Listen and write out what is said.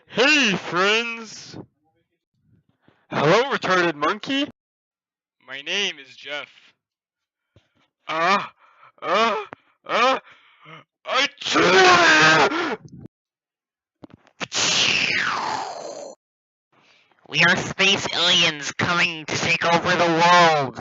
Hey, friends! Hello, retarded monkey? My name is Jeff. Ah, ah, ah, I We are space aliens coming to take over the world.